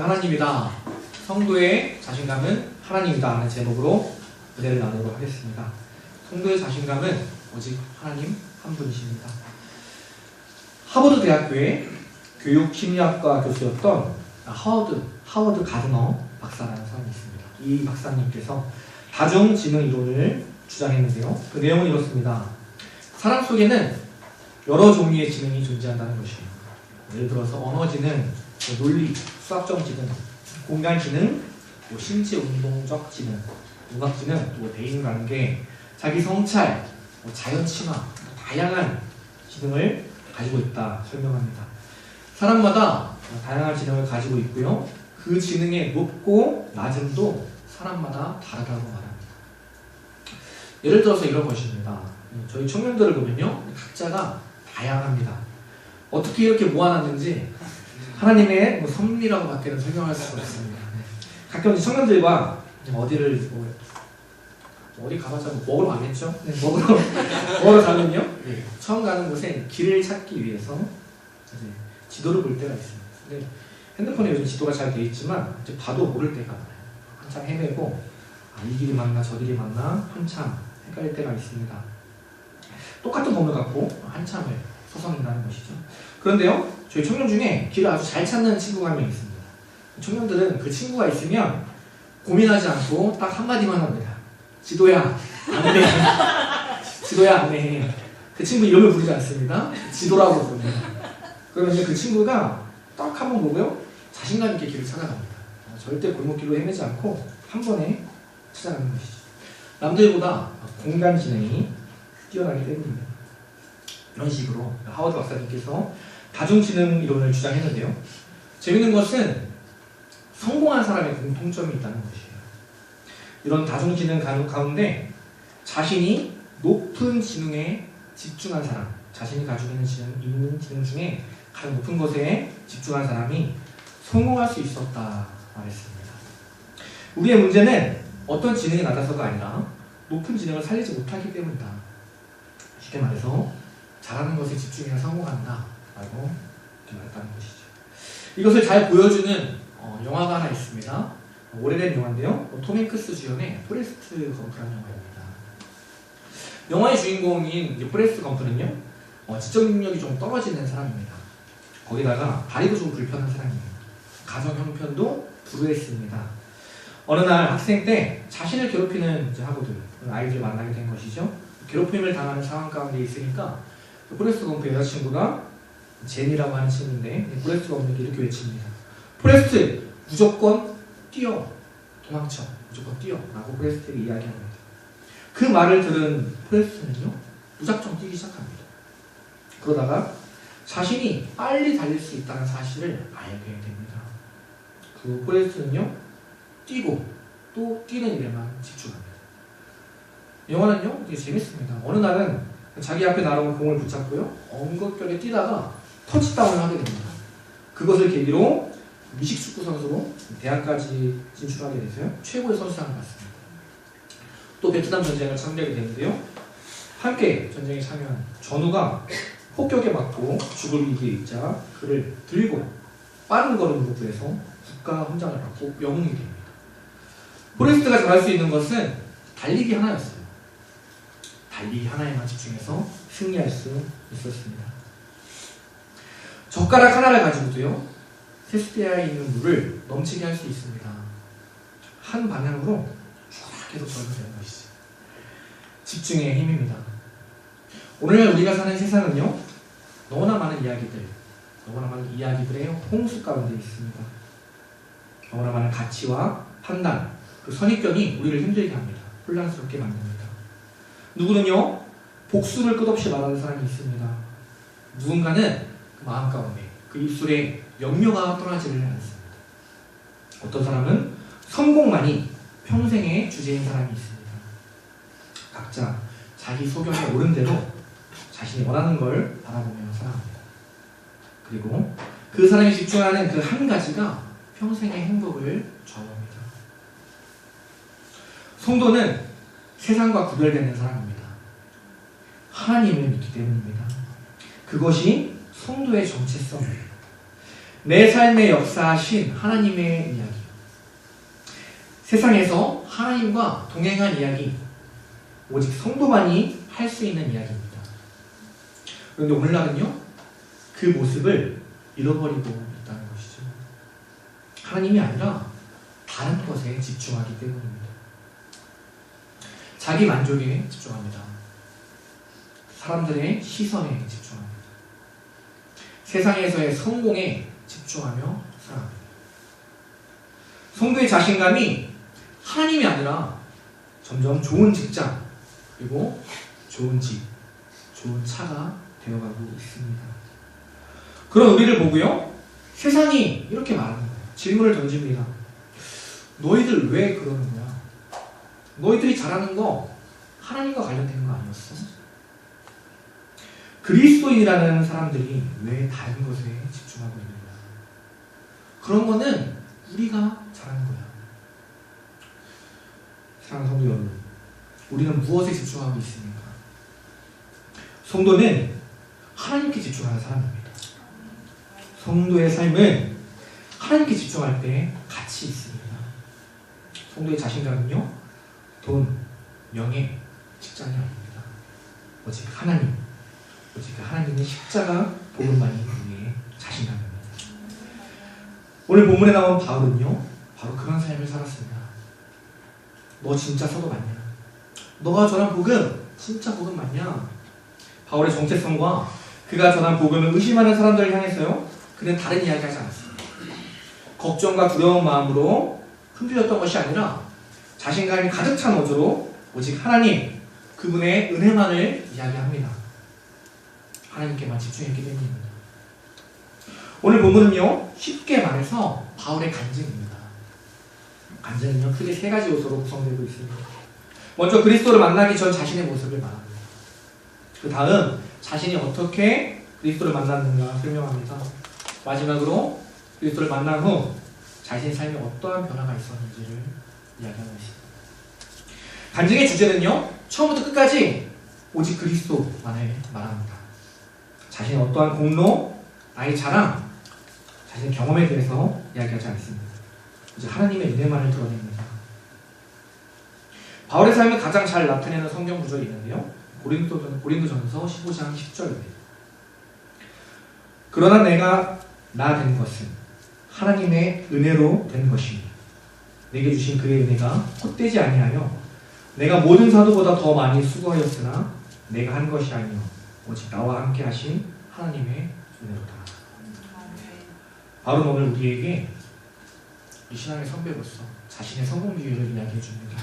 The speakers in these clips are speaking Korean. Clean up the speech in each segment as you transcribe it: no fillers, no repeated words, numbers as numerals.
하나님이다. 성도의 자신감은 하나님이다 하는 제목으로 은혜를 나누도록 하겠습니다. 성도의 자신감은 오직 하나님 한 분이십니다. 하버드 대학교의 교육심리학과 교수였던 하워드 가드너 박사라는 사람이 있습니다. 이 박사님께서 다중지능 이론을 주장했는데요. 그 내용은 이렇습니다. 사람 속에는 여러 종류의 지능이 존재한다는 것이에요. 예를 들어서 언어지능, 논리, 수학적 지능, 공간지능, 신체 운동적 지능, 문학지능, 대인관계, 자기 성찰, 자연친화, 다양한 지능을 가지고 있다 설명합니다. 사람마다 다양한 지능을 가지고 있고요. 그 지능의 높고 낮음도 사람마다 다르다고 말합니다. 예를 들어서 이런 것입니다. 저희 청년들을 보면요, 각자가 다양합니다. 어떻게 이렇게 모아놨는지 하나님의 섭리라고 밖에는 설명할 수가 없습니다. 가끔 청년들과 어디를 어디 가봤자 먹으러 가겠죠? 먹으러 가면요, 처음 가는 곳에 길을 찾기 위해서 지도를 볼 때가 있습니다. 근데 핸드폰에 요즘 지도가 잘 돼 있지만 봐도 모를 때가 많아요. 한참 헤매고 이 길이 맞나 저 길이 맞나 한참 헷갈릴 때가 있습니다. 똑같은 건물 갖고 한참을 서성인다는 것이죠. 그런데요, 저희 청년 중에 길을 아주 잘 찾는 친구가 한 명 있습니다. 청년들은 그 친구가 있으면 고민하지 않고 딱 한마디만 합니다. 지도야, 안내. 지도야, 안내. 그 친구 이름을 부르지 않습니다. 지도라고 부릅니다. 그러면 이제 그 친구가 딱 한번 보고요, 자신감 있게 길을 찾아갑니다. 절대 골목길로 헤매지 않고 한 번에 찾아가는 것이죠. 남들보다 공간 지능이 뛰어나기 때문입니다. 이런 식으로 하워드 박사님께서 다중지능 이론을 주장했는데요. 재밌는 것은 성공한 사람의 공통점이 있다는 것이에요. 이런 다중지능 가운데 자신이 높은 지능에 집중한 사람, 자신이 가지고 있는 지능 중에 가장 높은 것에 집중한 사람이 성공할 수 있었다 말했습니다. 우리의 문제는 어떤 지능이 낮아서가 아니라 높은 지능을 살리지 못하기 때문이다. 쉽게 말해서 잘하는 것에 집중해야 성공한다 라고 말했다는 것이죠. 이것을 잘 보여주는 영화가 하나 있습니다. 오래된 영화인데요, 톰 행크스 주연의 포레스트 검프라는 영화입니다. 영화의 주인공인 포레스트 검프는요, 지적 능력이 좀 떨어지는 사람입니다. 거기다가 다리도 좀 불편한 사람이에요. 가정 형편도 불우했습니다. 어느 날 학생 때 자신을 괴롭히는 아이들을 만나게 된 것이죠. 괴롭힘을 당하는 상황 가운데 있으니까 포레스트 검프의 여자친구가 제니라고 하는 친구인데, 포레스트 검프에게 이렇게 외칩니다. 포레스트, 무조건 뛰어, 도망쳐, 무조건 뛰어 라고 포레스트에게 이야기합니다. 그 말을 들은 포레스트는요, 무작정 뛰기 시작합니다. 그러다가 자신이 빨리 달릴 수 있다는 사실을 알게 됩니다. 그 포레스트는요, 뛰고 또 뛰는 일에만 집중합니다. 영화는요, 되게 재밌습니다. 어느 날은 자기 앞에 날아온 공을 붙잡고요, 엉겁결에 뛰다가 터치다운을 하게 됩니다. 그것을 계기로 미식축구 선수로 대학까지 진출하게 돼서요, 최고의 선수상을 받습니다. 또 베트남 전쟁을 참가하게 되는데요, 함께 전쟁에 참여한 전우가 폭격에 맞고 죽을 위기에 있자 그를 들고 빠른 걸음으로 구해서 국가 훈장을 받고 영웅이 됩니다. 포레스트가 잘할 수 있는 것은 달리기 하나였어요. 달리기 하나에만 집중해서 승리할 수 있었습니다. 젓가락 하나를 가지고도요, 세숫대야에 있는 물을 넘치게 할 수 있습니다. 한 방향으로 쭉 계속 돌면 되는 것이죠. 집중의 힘입니다. 오늘 우리가 사는 세상은요, 너무나 많은 이야기들의 홍수 가운데 있습니다. 너무나 많은 가치와 판단, 그 선입견이 우리를 힘들게 합니다. 혼란스럽게 만듭니다. 누구는요, 복수를 끝없이 말하는 사람이 있습니다. 누군가는 그 마음 가운데, 그 입술에 염려가 떠나지를 않습니다. 어떤 사람은 성공만이 평생의 주제인 사람이 있습니다. 각자 자기 소견에 옳은 대로 자신이 원하는 걸 바라보며 살아갑니다. 그리고 그 사람이 집중하는 그 한 가지가 평생의 행복을 좌우합니다. 성도는 세상과 구별되는 사람입니다. 하나님을 믿기 때문입니다. 그것이 성도의 정체성입니다. 내 삶에 역사하신 하나님의 이야기. 세상에서 하나님과 동행한 이야기, 오직 성도만이 할 수 있는 이야기입니다. 그런데 오늘날은요, 그 모습을 잃어버리고 있다는 것이죠. 하나님이 아니라 다른 것에 집중하기 때문입니다. 자기 만족에 집중합니다. 사람들의 시선에 집중합니다. 세상에서의 성공에 집중하며 살아갑니다. 성도의 자신감이 하나님이 아니라 점점 좋은 직장, 그리고 좋은 집, 좋은 차가 되어가고 있습니다. 그런 우리를 보고요, 세상이 이렇게 말하는 거예요. 질문을 던집니다. 너희들 왜 그러는 거야? 너희들이 잘하는 거 하나님과 관련된 거 아니었어? 그리스도인이라는 사람들이 왜 다른 것에 집중하고 있는 거야? 그런 거는 우리가 잘하는 거야. 사랑하는 성도 여러분, 우리는 무엇에 집중하고 있습니까? 성도는 하나님께 집중하는 사람입니다. 성도의 삶은 하나님께 집중할 때 가치 있습니다. 성도의 자신감은요, 돈, 명예, 직장이 아닙니다. 오직 하나님, 오직 하나님의 십자가 복음만이 우리의 자신감입니다. 오늘 본문에 나온 바울은요, 바로 그런 삶을 살았습니다. 너 진짜 사도 맞냐? 너가 전한 복음 진짜 복음 맞냐? 바울의 정체성과 그가 전한 복음을 의심하는 사람들을 향해서요, 그는 다른 이야기하지 않았습니다. 걱정과 두려운 마음으로 흔들렸던 것이 아니라 자신감이 가득 찬 어조로 오직 하나님, 그분의 은혜만을 이야기합니다. 하나님께만 집중했기 때문입니다. 오늘 본문은요, 쉽게 말해서 바울의 간증입니다. 간증은요, 크게 세 가지 요소로 구성되고 있습니다. 먼저 그리스도를 만나기 전 자신의 모습을 말합니다. 그 다음 자신이 어떻게 그리스도를 만났는가 설명합니다. 마지막으로 그리스도를 만난 후 자신의 삶에 어떠한 변화가 있었는지를 이야기하고 있습니다. 간증의 주제는요, 처음부터 끝까지 오직 그리스도만을 말합니다. 자신의 어떠한 공로, 나의 자랑, 자신의 경험에 대해서 이야기하지 않습니다. 오직 하나님의 은혜만을 드러냅니다. 바울의 삶을 가장 잘 나타내는 성경 구절이 있는데요, 고린도전서 15장 10절입니다. 그러나 내가 나 된 것은 하나님의 은혜로 된 것이니 내게 주신 그의 은혜가 헛되지 아니하여 내가 모든 사도보다 더 많이 수고하였으나 내가 한 것이 아니요 오직 나와 함께 하신 하나님의 은혜로다. 바울은 오늘 우리에게 이 신앙의 선배로서 자신의 성공 비율을 이야기해 줍니다.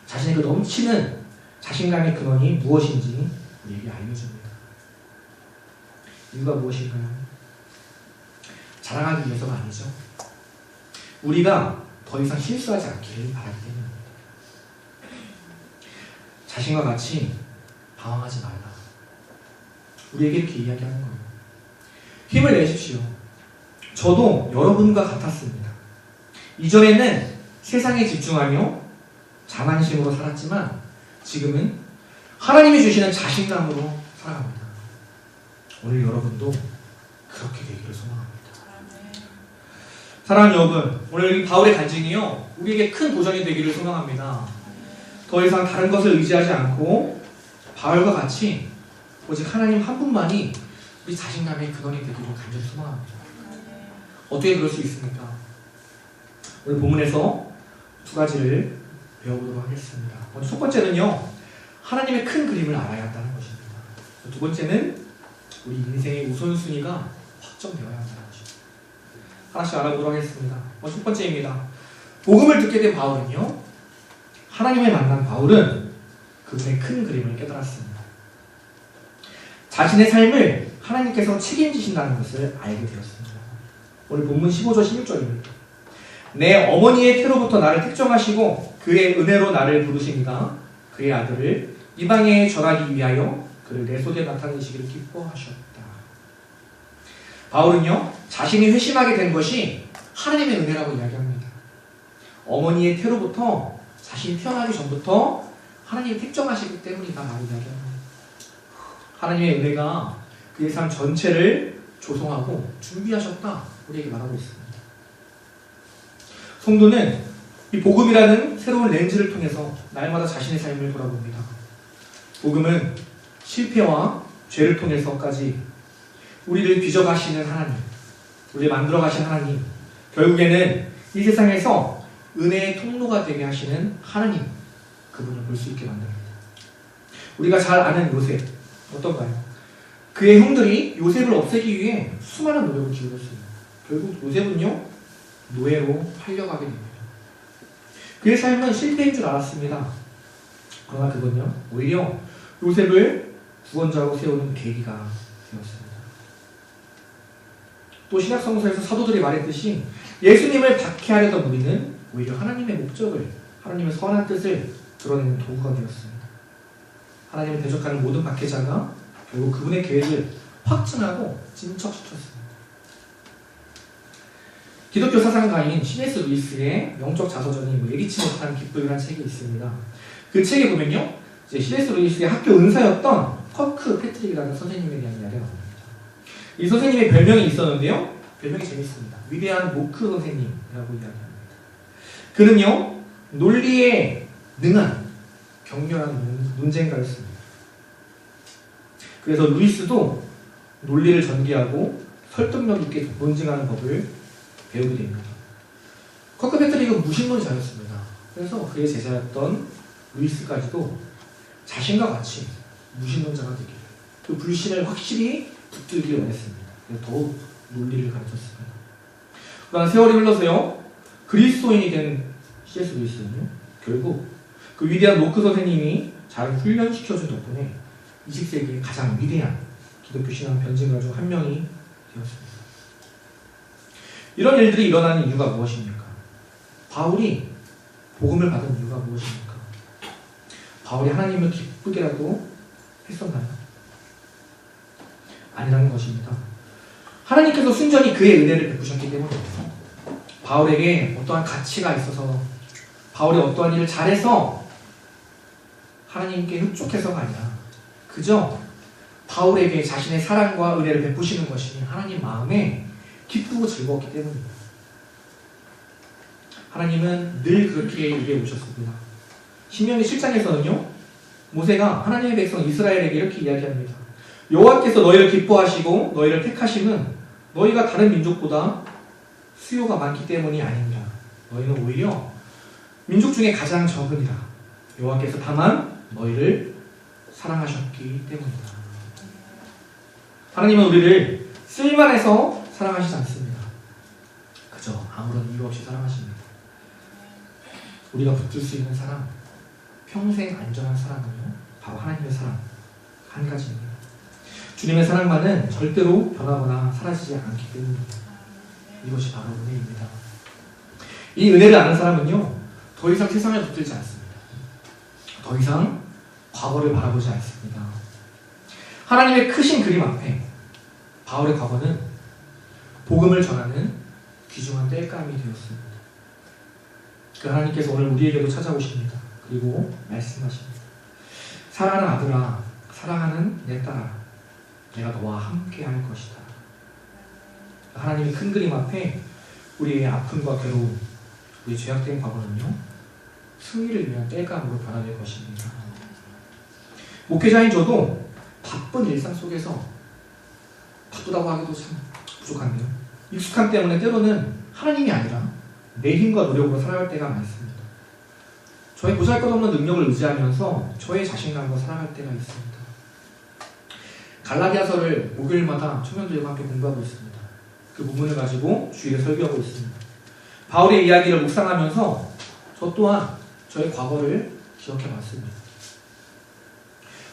자신의 그 넘치는 자신감의 근원이 무엇인지 우리에게 알려줍니다. 이유가 무엇일까요? 자랑하기 위해서가 아니죠. 우리가 더 이상 실수하지 않기를 바라기 때문입니다. 자신과 같이 방황하지 말라. 우리에게 이렇게 이야기하는 거예요. 힘을 내십시오. 저도 여러분과 같았습니다. 이전에는 세상에 집중하며 자만심으로 살았지만 지금은 하나님이 주시는 자신감으로 살아갑니다. 오늘 여러분도 그렇게 되기를 소망합니다. 사랑하는 여러분, 오늘 바울의 간증이요, 우리에게 큰 도전이 되기를 소망합니다. 더 이상 다른 것을 의지하지 않고 바울과 같이 오직 하나님 한 분만이 우리 자신감의 근원이 되기를 간절히 소망합니다. 어떻게 그럴 수 있습니까? 오늘 본문에서 두 가지를 배워보도록 하겠습니다. 먼저 첫 번째는요, 하나님의 큰 그림을 알아야 한다는 것입니다. 두 번째는 우리 인생의 우선순위가 확정되어야 한다는 것입니다. 하나씩 알아보도록 하겠습니다. 첫 번째입니다. 복음을 듣게 된 바울은요, 하나님을 만난 바울은 그분의 큰 그림을 깨달았습니다. 자신의 삶을 하나님께서 책임지신다는 것을 알게 되었습니다. 오늘 본문 15절 16절입니다. 내 어머니의 태로부터 나를 택정하시고 그의 은혜로 나를 부르시니가 그의 아들을 이방에 전하기 위하여 그를 내 손에 나타내시기를 기뻐하셨다. 바울은요, 자신이 회심하게 된 것이 하나님의 은혜라고 이야기합니다. 어머니의 태로부터 자신이 태어나기 전부터 하나님이 택정하시기 때문이다 라고 이야기합니다. 하나님의 은혜가 그의 삶 전체를 조성하고 준비하셨다 우리에게 말하고 있습니다. 성도는 이 복음이라는 새로운 렌즈를 통해서 날마다 자신의 삶을 돌아봅니다. 복음은 실패와 죄를 통해서까지 우리를 빚어가시는 하나님, 우리를 만들어가신 하나님, 결국에는 이 세상에서 은혜의 통로가 되게 하시는 하나님, 그분을 볼 수 있게 만듭니다. 우리가 잘 아는 요셉, 어떤가요? 그의 형들이 요셉을 없애기 위해 수많은 노력을 기울였습니다. 결국 요셉은요, 노예로 팔려가게 됩니다. 그의 삶은 실패인 줄 알았습니다. 그러나 그건요, 오히려 요셉을 구원자로 세우는 계기가 되었습니다. 또 신약성서에서 사도들이 말했듯이 예수님을 박해하려던 우리는 오히려 하나님의 목적을, 하나님의 선한 뜻을 드러내는 도구가 되었습니다. 하나님을 대적하는 모든 박해자가 결국 그분의 계획을 확증하고 진척시켰습니다. 기독교 사상가인 C.S. 루이스의 영적 자서전인 예기치 못한 기쁨이라는 책이 있습니다. 그 책에 보면요, 이제 C.S. 루이스의 학교 은사였던 커크 패트릭이라는 선생님에 대한 이야기가 나옵니다. 이 선생님의 별명이 있었는데요, 별명이 재밌습니다. 위대한 모크 선생님이라고 이야기합니다. 그는요, 논리에 능한 격렬한 논쟁가였습니다. 그래서 루이스도 논리를 전개하고 설득력 있게 논증하는 법을 배우게 됩니다. 커크 패트릭은 무신론자였습니다. 그래서 그의 제자였던 루이스까지도 자신과 같이 무신론자가 되기를, 그 불신을 확실히 붙들기를 원했습니다. 그래서 더욱 논리를 가르쳤습니다. 그러나 세월이 흘러서요, 그리스도인이 된 C.S. 루이스는요, 결국 그 위대한 노크 선생님이 잘 훈련시켜준 덕분에 20세기의 가장 위대한 기독교 신앙 변증가 중 한 명이 되었습니다. 이런 일들이 일어나는 이유가 무엇입니까? 바울이 복음을 받은 이유가 무엇입니까? 바울이 하나님을 기쁘게라도 했었나요? 아니라는 것입니다. 하나님께서 순전히 그의 은혜를 베푸셨기 때문입니다. 바울에게 어떠한 가치가 있어서, 바울이 어떠한 일을 잘해서 하나님께 흡족해서가 아니라 그저 바울에게 자신의 사랑과 은혜를 베푸시는 것이 하나님 마음에 기쁘고 즐거웠기 때문입니다. 하나님은 늘 그렇게 일해 오셨습니다. 신명기 7장에서는요, 모세가 하나님의 백성 이스라엘에게 이렇게 이야기합니다. 여호와께서 너희를 기뻐하시고 너희를 택하심은 너희가 다른 민족보다 수요가 많기 때문이 아닙니다. 너희는 오히려 민족 중에 가장 적으니라. 여호와께서 다만 너희를 사랑하셨기 때문이다. 하나님은 우리를 쓸만해서 사랑하시지 않습니다. 그저 아무런 이유 없이 사랑하십니다. 우리가 붙들 수 있는 사랑, 평생 안전한 사랑은요, 바로 하나님의 사랑 한 가지입니다. 주님의 사랑만은 절대로 변하거나 사라지지 않기 때문입니다. 이것이 바로 은혜입니다. 이 은혜를 아는 사람은요, 더 이상 세상에 붙들지 않습니다. 더 이상 과거를 바라보지 않습니다. 하나님의 크신 그림 앞에 바울의 과거는 복음을 전하는 귀중한 땔감이 되었습니다. 그 하나님께서 오늘 우리에게도 찾아오십니다. 그리고 말씀하십니다. 사랑하는 아들아, 사랑하는 내 딸아, 내가 너와 함께 할 것이다. 하나님의 큰 그림 앞에 우리의 아픔과 괴로움, 우리 죄악된 과거는요, 승리를 위한 땔감으로 변화될 것입니다. 목회자인 저도 바쁜 일상 속에서, 바쁘다고 하기도 참 부족한데요, 익숙함 때문에 때로는 하나님이 아니라 내 힘과 노력으로 살아갈 때가 많습니다. 저의 보잘것없는 능력을 의지하면서 저의 자신감과 살아갈 때가 있습니다. 갈라디아서를 목요일마다 청년들과 함께 공부하고 있습니다. 그 부분을 가지고 주일에 설교하고 있습니다. 바울의 이야기를 묵상하면서 저 또한 저의 과거를 기억해 봤습니다.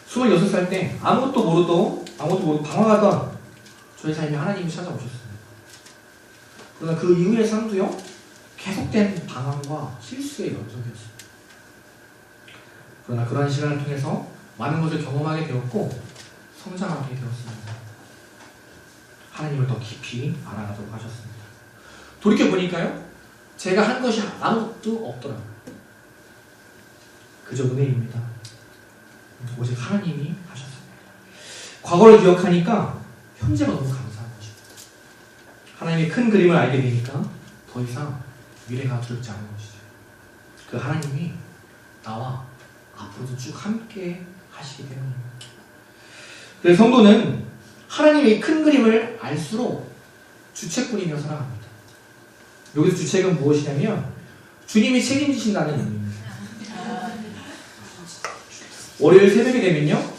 26살 때 아무것도 모르고 방황하던 저의 삶에 하나님이 찾아오셨습니다. 그러나 그 이후의 삶도요, 계속된 방황과 실수의 연속이었습니다. 그러나 그러한 시간을 통해서 많은 것을 경험하게 되었고 성장하게 되었습니다. 하나님을 더 깊이 알아가도록 하셨습니다. 돌이켜보니까요, 제가 한 것이 아무것도 없더라고요. 그저 은혜입니다. 오직 하나님이 하셨습니다. 과거를 기억하니까 현재가 너무 감사한 것입니다. 하나님의 큰 그림을 알게 되니까 더 이상 미래가 두렵지 않은 것이죠. 그 하나님이 나와 앞으로도 쭉 함께 하시기 때문입니다. 그래서 성도는 하나님의 큰 그림을 알수록 주책꾼이며 살아갑니다. 여기서 주책은 무엇이냐면 주님이 책임지신다는 의미입니다. 월요일 새벽이 되면요,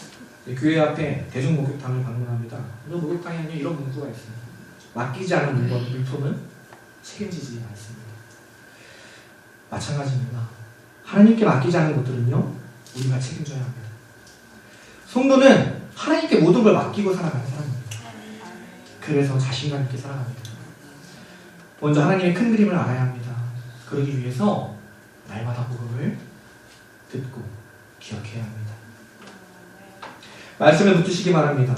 교회 앞에 대중목욕탕을 방문합니다. 이 목욕탕에는 이런 문구가 있습니다. 맡기지 않은 물품은 책임지지 않습니다. 마찬가지입니다. 하나님께 맡기지 않은 것들은요, 우리가 책임져야 합니다. 성도는 하나님께 모든 걸 맡기고 살아가는 사람입니다. 그래서 자신감 있게 살아갑니다. 먼저 하나님의 큰 그림을 알아야 합니다. 그러기 위해서 날마다 복음을 듣고 기억해야 합니다. 말씀을 붙드시기 바랍니다.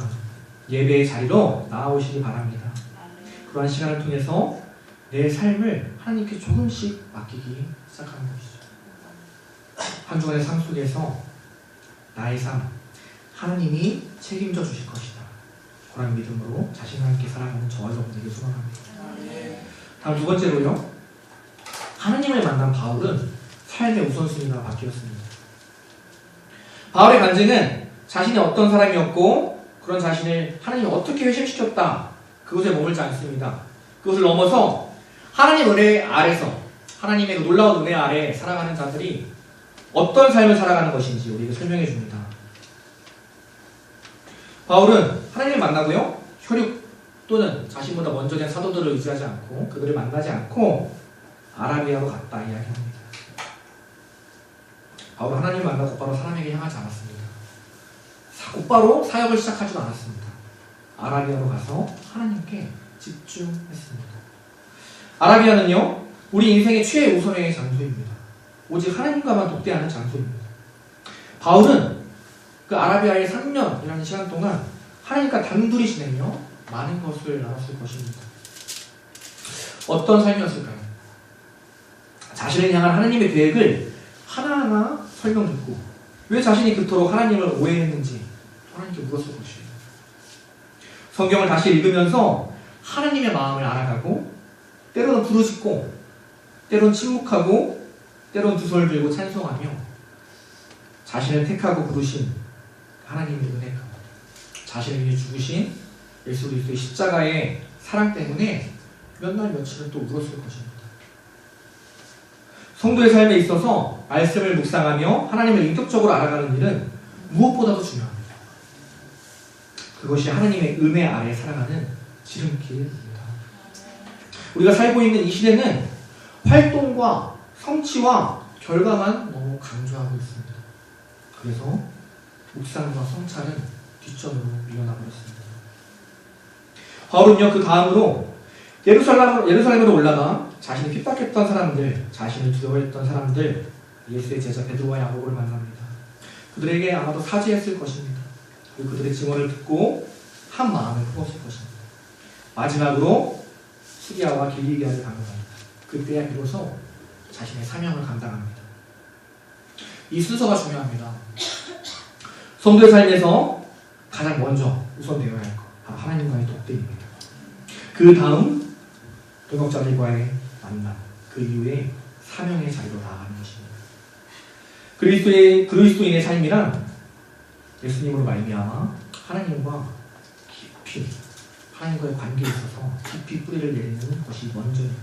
예배의 자리로 나아오시기 바랍니다. 그러한 시간을 통해서 내 삶을 하나님께 조금씩 맡기기 시작하는 것이죠. 한 주간의 삶 속에서 나의 삶, 하나님이 책임져 주실 것이다. 그런 믿음으로 자신과 함께 살아가는 저와 여러분에게 소망합니다. 다음 두 번째로요, 하나님을 만난 바울은 삶의 우선순위가 바뀌었습니다. 바울의 간증은 자신이 어떤 사람이었고 그런 자신을 하나님이 어떻게 회심시켰다, 그것에 머물지 않습니다. 그것을 넘어서 하나님 은혜 아래서, 하나님의 그 놀라운 은혜 아래 살아가는 자들이 어떤 삶을 살아가는 것인지 우리에게 설명해 줍니다. 바울은 하나님을 만나고요, 혈육 또는 자신보다 먼저 된 사도들을 의지하지 않고 그들을 만나지 않고 아라비아로 갔다 이야기합니다. 바울은 하나님을 만나고 곧바로 사람에게 향하지 않았습니다. 곧바로 사역을 시작하지도 않았습니다. 아라비아로 가서 하나님께 집중했습니다. 아라비아는요, 우리 인생의 최우선의 장소입니다. 오직 하나님과만 독대하는 장소입니다. 바울은 그 아라비아의 3년이라는 시간 동안 하나님과 단둘이 지내며 많은 것을 나눴을 것입니다. 어떤 삶이었을까요? 자신을 향한 하나님의 계획을 하나하나 설명 듣고 왜 자신이 그토록 하나님을 오해했는지 하나님께 물었을 것이에요. 성경을 다시 읽으면서 하나님의 마음을 알아가고 때로는 부르짖고 때로는 침묵하고 때로는 두 손을 들고 찬송하며 자신을 택하고 부르신 하나님의 은혜, 자신을 위해 죽으신 예수 그리스도의 십자가의 사랑 때문에 몇 날 며칠은 또 울었을 것입니다. 성도의 삶에 있어서 말씀을 묵상하며 하나님을 인격적으로 알아가는 일은 무엇보다도 중요합니다. 그것이 하나님의 은혜 아래 살아가는 지름길입니다. 우리가 살고 있는 이 시대는 활동과 성취와 결과만 너무 강조하고 있습니다. 그래서 묵상과 성찰은 뒷전으로 밀려나 버렸습니다. 바울은요, 그 다음으로 예루살렘으로 올라가 자신이 핍박했던 사람들, 자신을 두려워했던 사람들, 예수의 제자 베드로와 야고보를 만납니다. 그들에게 아마도 사죄했을 것입니다. 그리고 그들의 증언을 듣고 한 마음을 품었을 것입니다. 마지막으로 시리아와 길리기아를 방문합니다. 그때야 비로소 자신의 사명을 감당합니다. 이 순서가 중요합니다. 성도의 삶에서 가장 먼저 우선되어야 할 것, 바로 하나님과의 독대입니다. 그 다음 동역자들과의 만남, 그 이후에 사명의 자리로 나아가는 것입니다. 그리스도인의 삶이란 예수님으로 말미암아 하나님과 깊이, 하나님과의 관계에 있어서 깊이 뿌리를 내리는 것이 먼저입니다.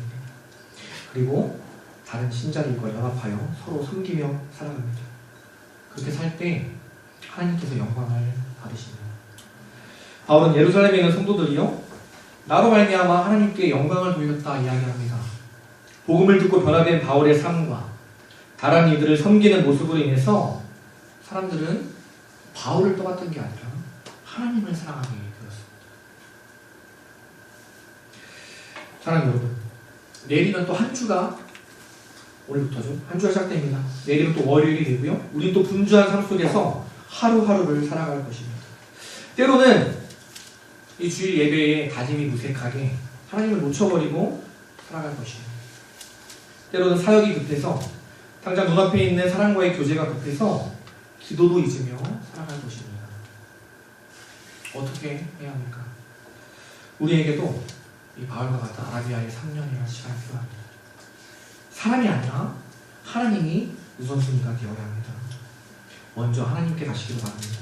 그리고 다른 신자들과 연합하여 서로 섬기며 살아갑니다. 그렇게 살 때 하나님께서 영광을 받으십니다. 바울은 예루살렘에 있는 성도들이요, 나로 말미암아 하나님께 영광을 돌렸다 이야기합니다. 복음을 듣고 변화된 바울의 삶과 다른 이들을 섬기는 모습으로 인해서 사람들은 바울을 떠났던 게 아니라 하나님을 사랑하게 되었습니다. 사랑하는 여러분, 내일이면 또 한 주가, 오늘부터죠, 한 주가 시작됩니다. 내일은 또 월요일이 되고요, 우린 또 분주한 삶 속에서 하루하루를 살아갈 것입니다. 때로는 이 주일 예배에 다짐이 무색하게 하나님을 놓쳐버리고 살아갈 것입니다. 때로는 사역이 급해서, 당장 눈앞에 있는 사람과의 교제가 급해서 기도도 잊으며 살아갈 것입니다. 어떻게 해야 합니까? 우리에게도 이 바울과 같은 아라비아의 3년이라는 시간이 필요합니다. 사람이 아니라 하나님이 우선순위가 되어야 합니다. 먼저 하나님께 가시기를 바랍니다.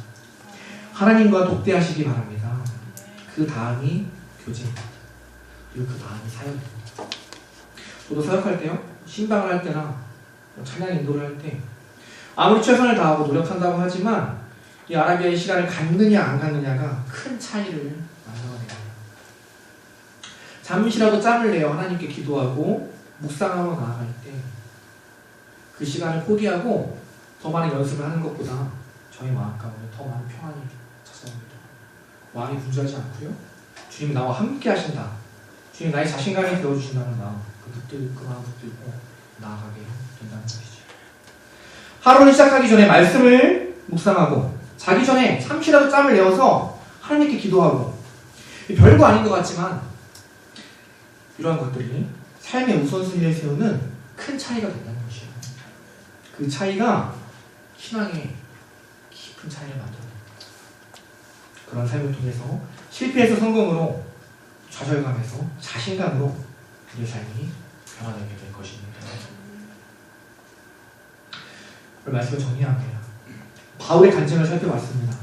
하나님과 독대하시기 바랍니다. 그 다음이 교제입니다. 그리고 그 다음이 사역입니다. 저도 사역할 때요, 신방을 할 때나 찬양 인도를 할 때 아무리 최선을 다하고 노력한다고 하지만 이 아라비아의 시간을 갖느냐 안 갖느냐가 큰 차이를 만들어냅니다. 잠시라도 짬을 내어 하나님께 기도하고 묵상하며 나아갈 때 그 시간을 포기하고 더 많은 연습을 하는 것보다 저희 마음 가운데 더 많은 평안이 찾아옵니다. 마음이 분주하지 않고요, 주님이 나와 함께 하신다, 주님 나의 자신감이 되어주신다는 마음, 그 마음 붙들고 나아가게 된다는 것이죠. 하루를 시작하기 전에 말씀을 묵상하고 자기 전에 잠시라도 짬을 내어서 하나님께 기도하고, 별거 아닌 것 같지만 이러한 것들이 삶의 우선순위를 세우는 큰 차이가 된다는 것이에요. 그 차이가 신앙의 깊은 차이를 만들어냅니다. 그런 삶을 통해서 실패에서 성공으로, 좌절감에서 자신감으로 우리의 삶이 변화되게 될 것입니다. 오늘 말씀을 정리합니다. 바울의 간증을 살펴봤습니다.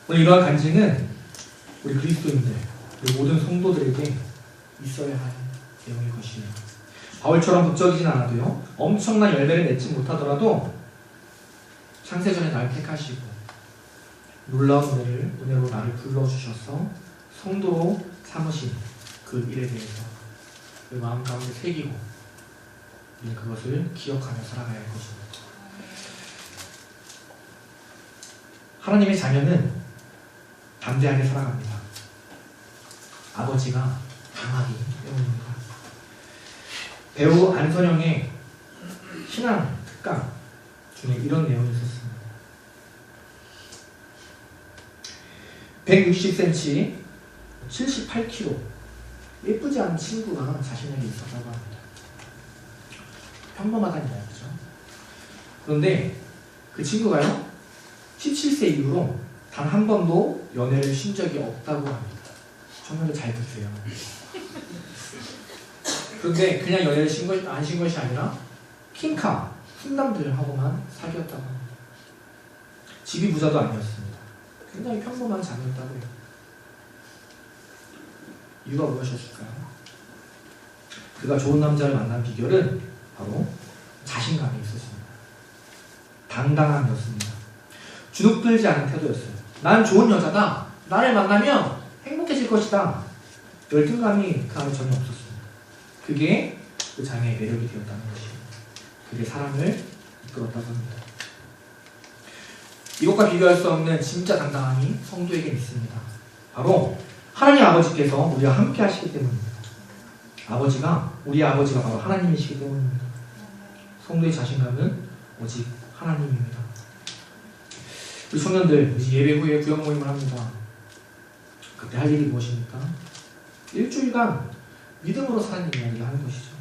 오늘 이러한 간증은 우리 그리스도인들, 우리 모든 성도들에게 있어야 할 내용일 것이에요. 바울처럼 북적이진 않아도요, 엄청난 열매를 맺지 못하더라도 창세전에 나를 택하시고 놀라운 은혜로 나를 불러주셔서 성도로 삼으신 그 일에 대해서 그 마음 가운데 새기고 우리는 그것을 기억하며 살아가야 할 것입니다. 하나님의 자녀는 담대하게 살아갑니다. 아버지가 강하기 때문입니다. 배우 안선영의 신앙 특강 중에 이런 내용이 있었습니다. 160cm, 78kg, 예쁘지 않은 친구가 자신에게 있었다고 합니다. 평범하다는 이야기죠. 그런데 그 친구가요, 17세 이후로 단 한 번도 연애를 쉰 적이 없다고 합니다. 청년들 잘 듣세요. 그런데 그냥 연애를 안 쉰 것이 아니라 킹카, 훈남들하고만 사귀었다고 합니다. 집이 부자도 아니었습니다. 굉장히 평범한 자녀였다고 해요. 이유가 무엇이었을까요? 그가 좋은 남자를 만난 비결은 바로 자신감이 있었습니다. 당당함이었습니다. 주눅들지 않은 태도였어요. 난 좋은 여자다. 나를 만나면 행복해질 것이다. 열등감이 그 안에 전혀 없었습니다. 그게 그 자매의 매력이 되었다는 것이에요. 그게 사람을 이끌었다고 합니다. 이것과 비교할 수 없는 진짜 당당함이 성도에게 있습니다. 바로 하나님 아버지께서 우리와 함께 하시기 때문입니다. 우리 아버지가 바로 하나님이시기 때문입니다. 성도의 자신감은 오직 하나님입니다. 우리 청년들 이제 예배 후에 구역 모임을 합니다. 그때 할 일이 무엇입니까? 일주일간 믿음으로 사는 이야기를 하는 것이죠.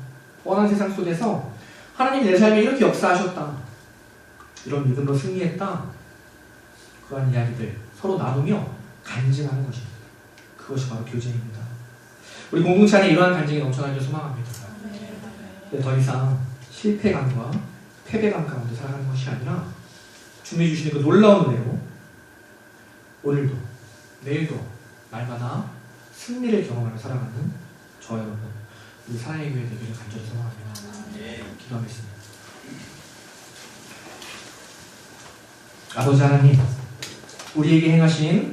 뻔한 세상 속에서 하나님이 내 삶에 이렇게 역사하셨다, 이런 믿음으로 승리했다, 그러한 이야기들 서로 나누며 간증하는 것입니다. 그것이 바로 교제입니다. 우리 공동체 안에 이러한 간증이 넘쳐나기를 소망합니다. 더 이상 실패감과 패배감 가운데 살아가는 것이 아니라 주님이 주시는 그 놀라운 은혜로 오늘도 내일도 날마다 승리를 경험하며 살아가는 저와 여러분, 우리 사랑의 교회 되기를 간절히 소망합니다. 기도하겠습니다. 아버지 하나님, 우리에게 행하신